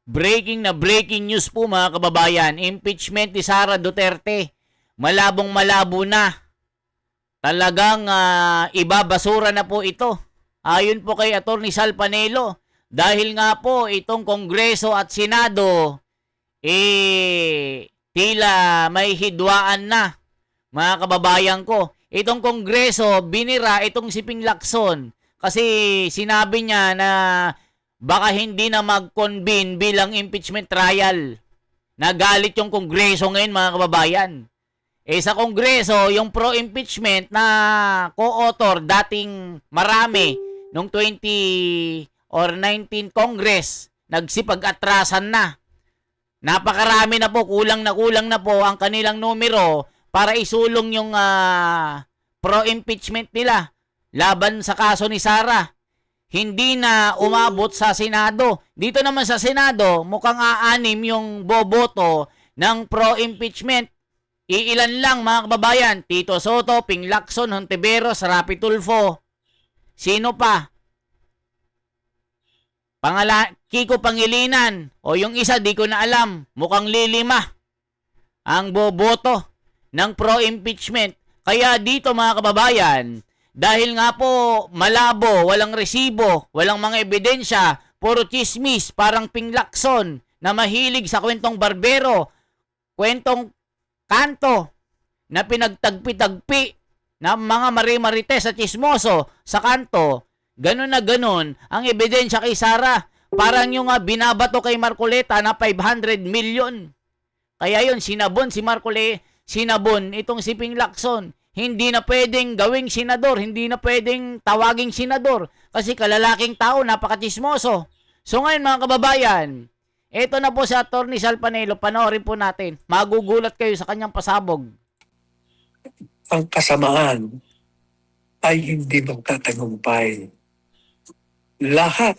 Breaking news po mga kababayan. Impeachment ni Sara Duterte. Malabong malabo na. Talagang ibabasura na po ito. Ayon po kay Atty. Sal Panelo. Dahil nga po itong Kongreso at Senado tila may hidwaan na mga kababayan ko. Itong Kongreso binira itong si Ping Lacson kasi sinabi niya na baka hindi na mag-convene bilang impeachment trial. Nagalit yung Kongreso ngayon mga kababayan. Sa Kongreso, yung pro-impeachment na co-author dating marami nung 20 or 19 Congress, nagsipag-atrasan na. Napakarami na po, kulang na po ang kanilang numero para isulong yung pro-impeachment nila laban sa kaso ni Sara. Hindi na umabot sa Senado. Dito naman sa Senado, mukhang aanim yung boboto ng pro-impeachment. Iilan lang mga kababayan, Tito Soto, Ping Lacson, Hontiveros, Rapi Tulfo. Sino pa? Kiko Pangilinan. O yung isa, di ko na alam. Mukhang lilima ang boboto ng pro-impeachment. Kaya dito mga kababayan, dahil nga po malabo, walang resibo, walang mga ebidensya, puro chismis, parang Ping Lacson na mahilig sa kwentong barbero, kwentong kanto na pinagtagpi-tagpi na mga marites at chismoso sa kanto. Ganun na ganun ang ebidensya kay Sara. Parang yung binabato kay Marcoleta na 500 million. Kaya yun, sinabon si Marcoleta, sinabon itong si Ping Lacson. Hindi na pwedeng gawing senador, hindi na pwedeng tawaging senador kasi kalalaking tao, napakachismoso. So ngayon mga kababayan, ito na po si Atty. Sal Panelo, panoorin po natin. Magugulat kayo sa kanyang pasabog. Ang kasamaan ay hindi magtatagumpay. Lahat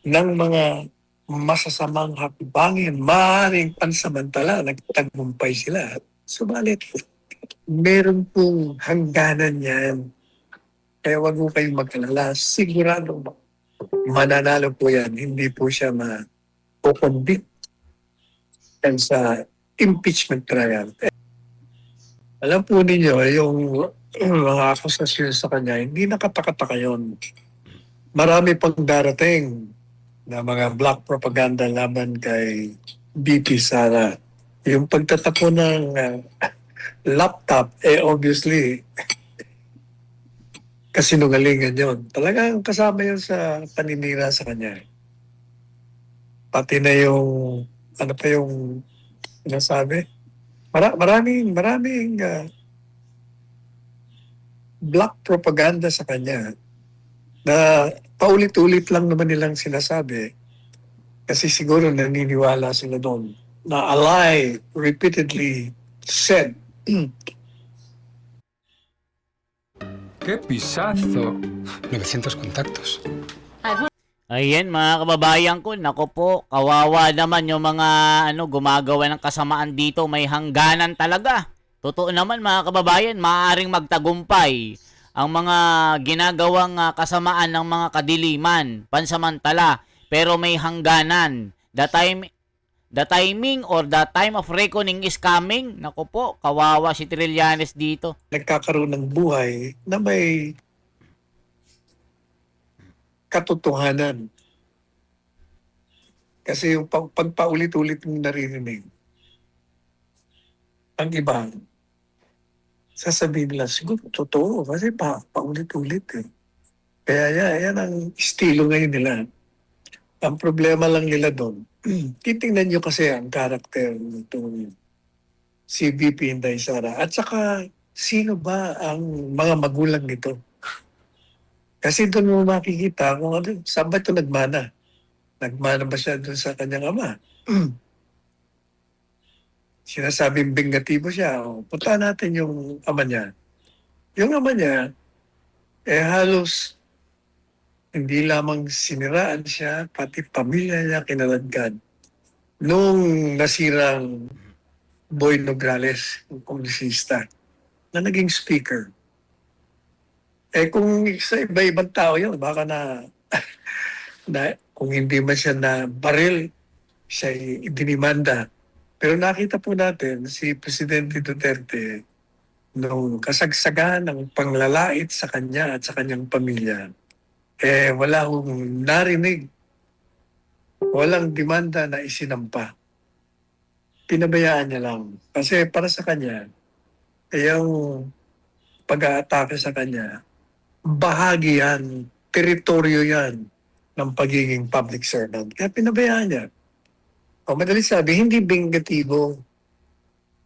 ng mga masasamang hakbangin, maaaring pansamantala, nagtagumpay sila. Subalit, meron pong hangganan yan. Kaya wag mo kayong mag-alala. Sigurado mananalo po yan. Hindi po siya ma-convict sa impeachment trial. Alam po ninyo, yung mga akusasyon sa kanya, hindi nakatakataka yun. Marami pang darating na mga black propaganda laban kay BP Sara. Yung pagtatapon ng laptop, obviously, kasinungalingan yun. Talagang kasama yun sa paninira sa kanya. Pati na yung, ano pa yung sinasabi? Maraming black propaganda sa kanya na paulit-ulit lang naman nilang sinasabi kasi siguro naniniwala sila doon na a lie repeatedly said. ¡Qué pisazo! 900 contactos. Ayan mga kababayan ko, nako po, kawawa naman yung mga gumagawa ng kasamaan dito, may hangganan talaga. Totoo naman mga kababayan, maaaring magtagumpay ang mga ginagawang kasamaan ng mga kadiliman, pansamantala, pero may hangganan. The timing or the time of reckoning is coming. Nako po, kawawa si Trillanes dito. Nagkakaroon ng buhay na may katotohanan. Kasi yung pagpaulit-ulit mong naririnig, ang iba, sasabihin nila, siguro totoo kasi paulit-ulit eh. Kaya yan ang estilo ngayon nila. Ang problema lang nila doon, titingnan nyo kasi ang karakter nitong si VP Inday Sara. At saka, sino ba ang mga magulang nito? Kasi doon mo makikita kung saan ba ito nagmana. Nagmana ba siya doon sa kanyang ama? Sinasabing bingatibo siya. Punta natin yung ama niya. Yung ama niya, halos hindi lamang siniraan siya, pati pamilya niya kinaladkad. Nung nasirang Boy Nograles, yung kongresista, na naging speaker. Kung sa iba-ibang tao yun, baka na kung hindi man siya na baril, siya idinimanda. Pero nakita po natin si Presidente Duterte nung kasagsagan ng panglalait sa kanya at sa kanyang pamilya, wala akong narinig, walang demanda na isinampa. Pinabayaan niya lang. Kasi para sa kanya, yung pag-aatake sa kanya, bahagi yan, teritoryo yan ng pagiging public servant. Kaya pinabayaan niya. O madali sabi, hindi bingatibo.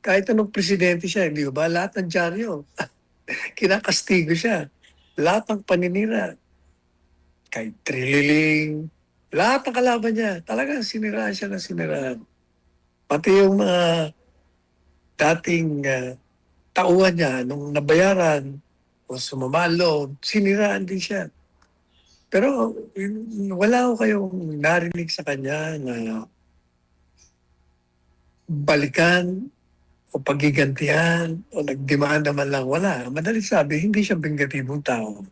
Kahit anong presidente siya, hindi ba? Lahat ng dyaryo, kinakastigo siya. Lahat ng paninira. Kay Trililing, lahat ng kalaban niya, talagang siniraan siya ng siniraan. Pati yung mga dating tauhan niya, nung nabayaran o sumamalo, siniraan din siya. Pero wala ko kayong narinig sa kanya na balikan o pagigantihan o nagdemanda man lang. Wala. Madali sabi, hindi siya bingatibong tao.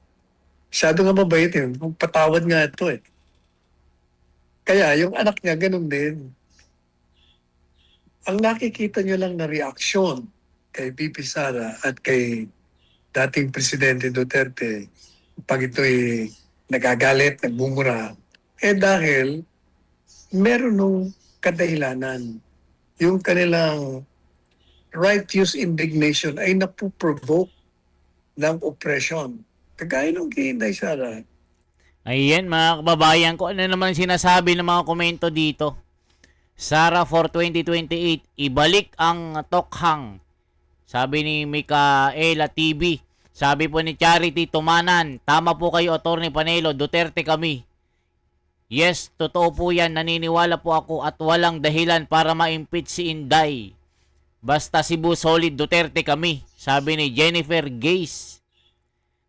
Masyado nga mabait yun. Patawad nga ito eh. Kaya yung anak niya, ganun din. Ang nakikita niyo lang na reaksyon kay BP Sara at kay dating Presidente Duterte pag ito'y nagagalit, nagbumura, dahil meron nung kadahilanan. Yung kanilang righteous indignation ay napuprovoke ng oppression. Kagaya nung kay Inday Sara. Ayan mga kababayan ko, ano naman sinasabi ng mga komento dito? Sara for 2028, ibalik ang tokhang. Sabi ni Micaela TV. Sabi po ni Charity Tumanan, tama po kayo Attorney Panelo, Duterte kami. Yes, totoo po yan, naniniwala po ako at walang dahilan para ma-impeach si Inday. Basta Cebu solid Duterte kami. Sabi ni Jennifer Gaze.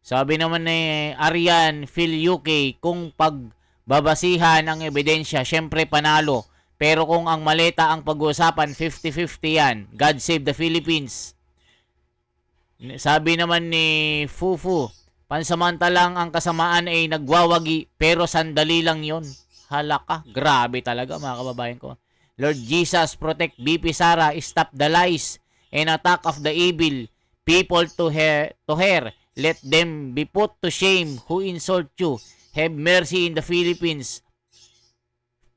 Sabi naman ni Arian Phil UK, kung pagbabasihan ang ebidensya, syempre panalo. Pero kung ang maleta ang pag-uusapan, 50-50 yan. God save the Philippines. Sabi naman ni Fufu, pansamantalang ang kasamaan ay nagwawagi, pero sandali lang yon. Halaka, grabe talaga mga kababayan ko. Lord Jesus, protect BP Sara, stop the lies and attack of the evil people to her. Let them be put to shame who insult you. Have mercy in the Philippines.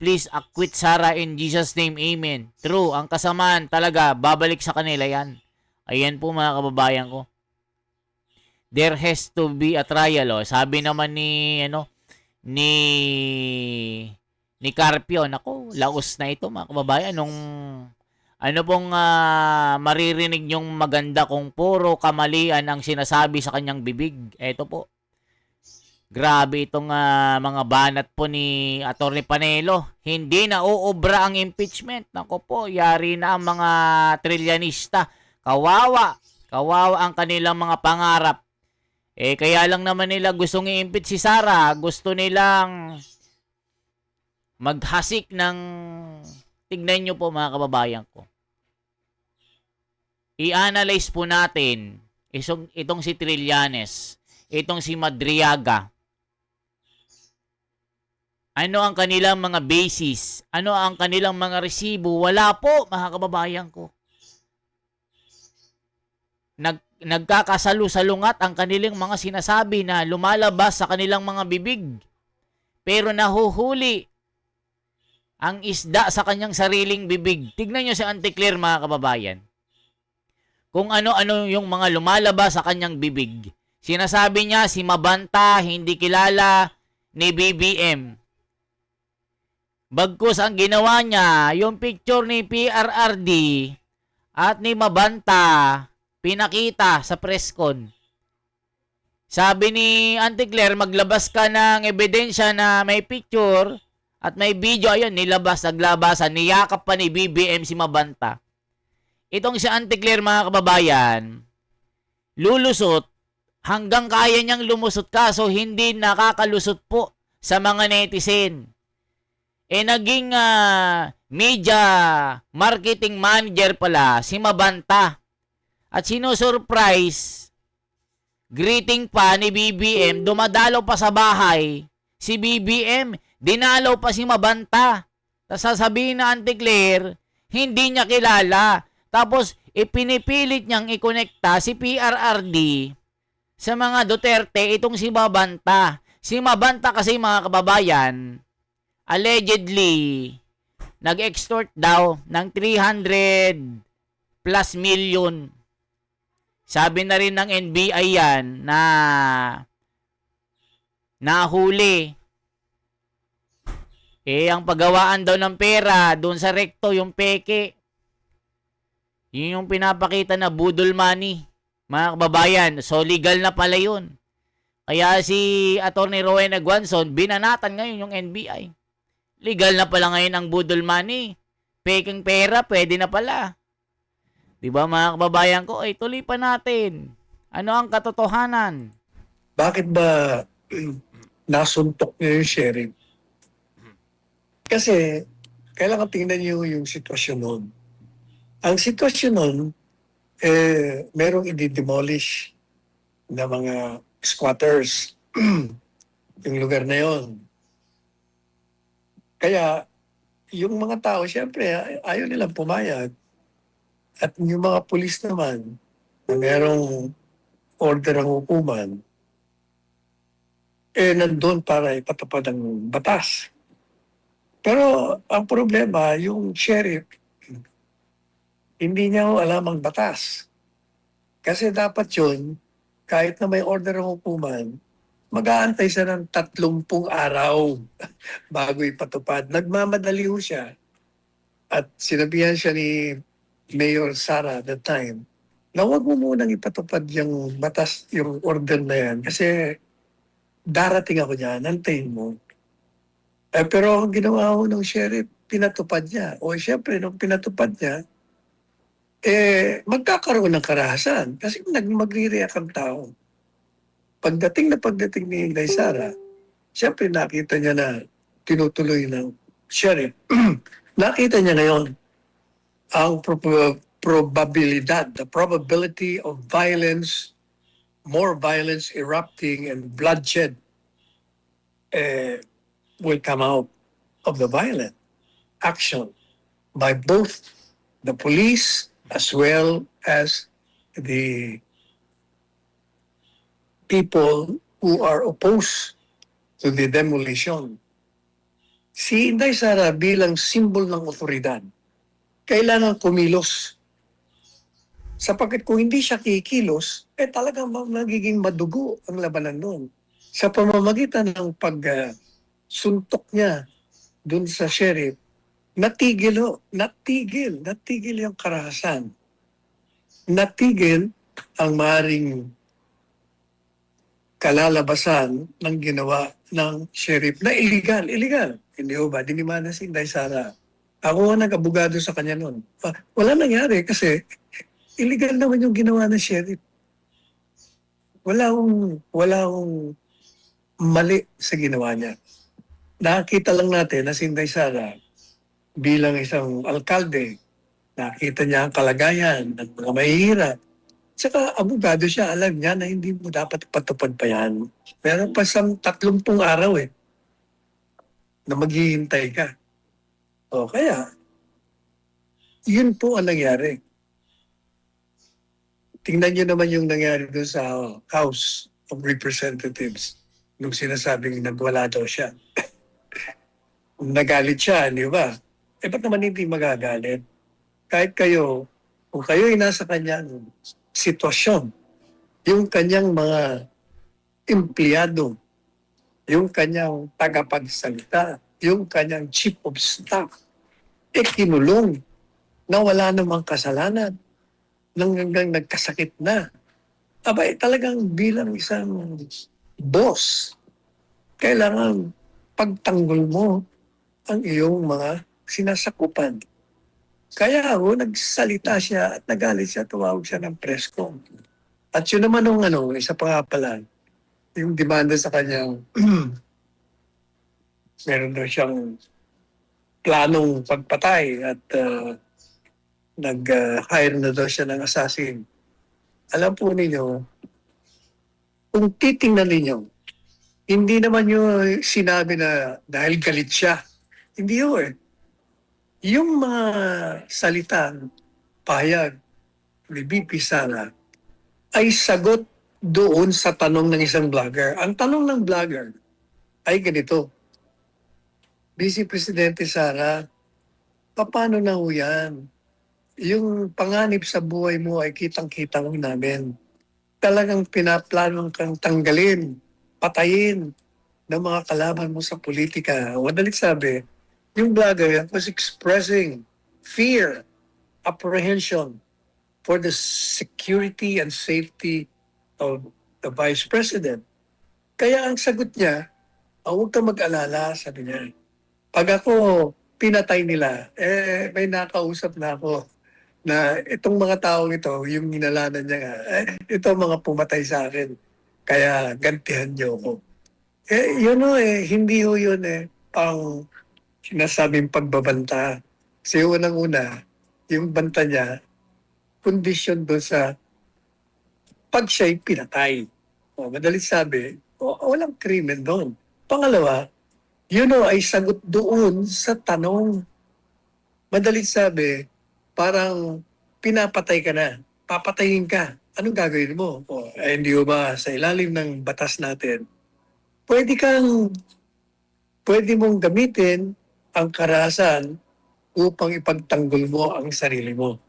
Please acquit Sara in Jesus' name. Amen. True, ang kasamaan talaga, babalik sa kanila yan. Ayan po mga kababayan ko. There has to be a trial. Oh. Sabi naman ni Carpio, nako, laos na ito mga kababayan. Ano pong maririnig nyong maganda kung puro kamalian ang sinasabi sa kanyang bibig. Eto po. Grabe itong mga banat po ni Atty. Panelo. Hindi na uobra ang impeachment. Nako po, yari na ang mga trilyanista. Kawawa. Kawawa ang kanilang mga pangarap. Kaya lang naman nila gustong i-impeach si Sara. Gusto nilang maghasik ng... Tignan nyo po mga kababayan ko. I-analyze po natin itong si Trillanes, itong si Madriaga. Ano ang kanilang mga basis? Ano ang kanilang mga resibo? Wala po, mga kababayan ko. Nagkakasalu-salungat ang kanilang mga sinasabi na lumalabas sa kanilang mga bibig. Pero nahuhuli ang isda sa kanyang sariling bibig. Tignan nyo si Auntie Claire, mga kababayan. Kung ano-ano yung mga lumalabas sa kanyang bibig. Sinasabi niya si Mabanta, hindi kilala ni BBM. Bagkus ang ginawa niya, yung picture ni PRRD at ni Mabanta, pinakita sa presscon. Sabi ni Auntie Claire, maglabas ka ng ebidensya na may picture at may video. Ayun, naglabasan, niyakap pa ni BBM si Mabanta. Itong si Auntie Claire, mga kababayan, lulusot hanggang kaya niyang lumusot, kaso hindi nakakalusot po sa mga netizen. Naging media marketing manager pala si Mabanta. At sinusurprise, greeting pa ni BBM, dumadalo pa sa bahay si BBM, Dinalaw pa si Mabanta. Tapos sasabihin na Auntie Claire, hindi niya kilala. Tapos ipinipilit niyang ikonekta si PRRD sa mga Duterte itong si Mabanta. Si Mabanta kasi mga kababayan, allegedly, nag-extort daw ng 300 plus million. Sabi na rin ng NBI yan na nahuli. Ang paggawaan daw ng pera doon sa rekto, yung peke. Yun yung pinapakita na budol money. Mga kababayan, so legal na pala yun. Kaya si Atty. Rowena Guanzon, binanatan ngayon yung NBI. Legal na pala ngayon ang budol money. Peking pera, pwede na pala. Diba mga kababayan ko, tuloy pa natin. Ano ang katotohanan? Bakit ba nasuntok niya yung sheriff? Kasi, kailangan tingnan niyo yung sitwasyon noon. Ang sitwasyon noon, merong i-demolish na mga squatters yung lugar na yon. Kaya, yung mga tao, syempre, ayaw nilang pumayag. At yung mga pulis naman, na merong order ng hukuman, nandun para ipatupad ang batas. Pero ang problema, yung sheriff, hindi niya alam ang batas. Kasi dapat yun, kahit na may order ng hukuman, mag-aantay siya ng 30 araw bago ipatupad. Nagmamadali ho siya. At sinabihan siya ni Mayor Sara at that time, na huwag mo munang ipatupad yung batas, yung order na yan. Kasi darating ako dyan, antayin mo. Pero ang ginawa ko ng sheriff, pinatupad niya. O syempre, nung pinatupad niya, magkakaroon ng karahasan. Kasi magre-react ang tao. Pagdating ni Inday Sara, syempre nakita niya na tinutuloy ng sheriff. Nakita niya ngayon ang probabilidad, the probability of violence, more violence erupting and bloodshed will come out of the violent action by both the police as well as the people who are opposed to the demolition. Si Inday Sara bilang simbol ng otoridad, kailangan kumilos. Sapagkat kung hindi siya kikilos, talagang magiging madugo ang labanan noon. Sa pamamagitan ng suntok niya dun sa sheriff, natigil yung karahasan. Natigil ang maaaring kalalabasan ng ginawa ng sheriff na illegal. Hindi ba? Dinimanda si Inday Sara. Ako nga nag-abogado sa kanya noon. Wala nangyari kasi illegal naman yung ginawa ng sheriff. Wala akong mali sa ginawa niya. Nakita lang natin na si Inday Sara bilang isang alkalde, nakita niya ang kalagayan ng mga mahihirap. Saka abogado siya, alam niya na hindi mo dapat patupad pa yan. Meron pa siyang 30 araw na maghihintay ka. O kaya, yun po ang nangyari. Tingnan niyo naman yung nangyari doon sa House of Representatives nung sinasabing nagwala daw siya. Nagalit siya, di ba? Ba't naman hindi magagalit? Kahit kayo, kung kayo ay nasa kanyang sitwasyon, yung kanyang mga empleyado, yung kanyang tagapagsalita, yung kanyang chief of staff, kinulong na wala namang kasalanan nang hanggang nagkasakit na. Talagang bilang isang boss, kailangan pagtanggol mo ang iyong mga sinasakupan. Kaya nagsalita siya at nagalit siya, tumawag siya ng press con. At yun naman isa pa nga pala, yung demanda sa kanyang meron daw siyang planong pagpatay at nag-hire na daw siya ng assassin. Alam po ninyo, kung titingnan ninyo, Hindi naman yung sinabi na dahil galit siya. Hindi yun eh. Yung mga salitang pahayag ni BP Sara ay sagot doon sa tanong ng isang vlogger. Ang tanong ng vlogger ay ganito, Vice Presidente Sara, paano na ho yan? Yung panganib sa buhay mo ay kitang-kita ho namin. Talagang pinaplanong kang tanggalin, patayin ng mga kalaban mo sa politika. Madalit sabi, yung vlogger was expressing fear, apprehension for the security and safety of the Vice President. Kaya ang sagot niya, huwag kang mag-alala, sabi niya. Pag ako pinatay nila, may nakausap na ako na itong mga taong ito, yung ninalanan niya nga, ito mga pumatay sa akin. Kaya gantihan niyo ako. Yun hindi ho yun pang sinasabing pagbabanta. Kasi unang-una, yung banta niya, kondisyon doon sa pag siya'y pinatay. Madalit sabi, walang krimen doon. Pangalawa, yun ay sagot doon sa tanong. Madalit sabi, parang pinapatay ka na, papatayin ka. Anong gagawin mo? Hindi ba sa ilalim ng batas natin, pwede mong gamitin ang karahasan upang ipagtanggol mo ang sarili mo.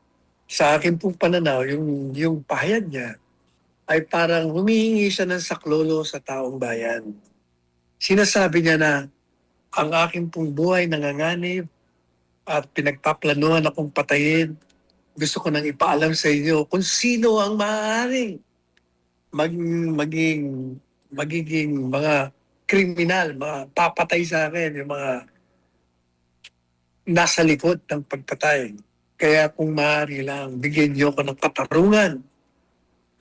Sa akin pong pananaw, yung pahayag niya ay parang humihingi siya ng saklolo sa taong bayan. Sinasabi niya na ang aking pong buhay nanganganib at pinagpaplanuhan akong patayin. Gusto ko nang ipaalam sa inyo kung sino ang maaaring magiging mga kriminal, mga papatay sa akin, yung mga nasa likod ng pagpatay. Kaya kung maaari lang, bigyan niyo ko ng katarungan.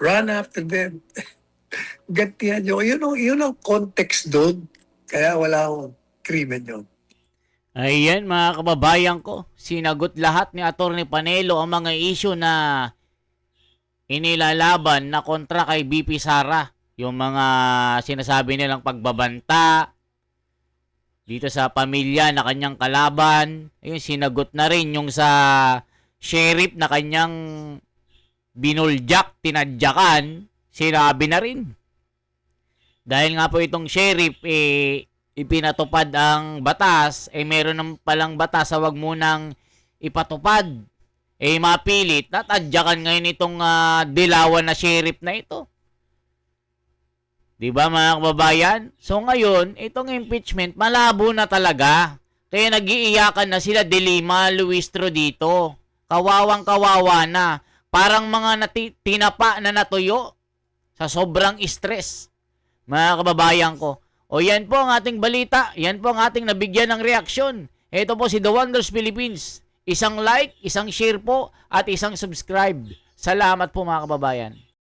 Run after them. Gantihan niyo. Yun ang context doon. Kaya wala akong krimen yun. Ayan mga kababayan ko, sinagot lahat ni Atty. Panelo ang mga issue na inilalaban na kontra kay BP Sara. Yung mga sinasabi nilang pagbabanta dito sa pamilya na kanyang kalaban. Ayun, sinagot na rin yung sa sheriff na kanyang binuljak, tinadyakan. Sinabi na rin. Dahil nga po itong sheriff, ipinatupad ang batas, meron ng palang batas sa wag munang ipatupad. Mapilit, natadyakan ngayon itong dilawan na sheriff na ito. Diba mga kababayan? So ngayon, itong impeachment, malabo na talaga. Kaya nag-iiyakan na sila Dilima, Luistro dito. Kawawang kawawa na. Parang mga tinapa na natuyo sa sobrang stress. Mga kababayan ko. O yan po ang ating balita. Yan po ang ating nabigyan ng reaksyon. Ito po si The Wonders Philippines. Isang like, isang share po, at isang subscribe. Salamat po mga kababayan.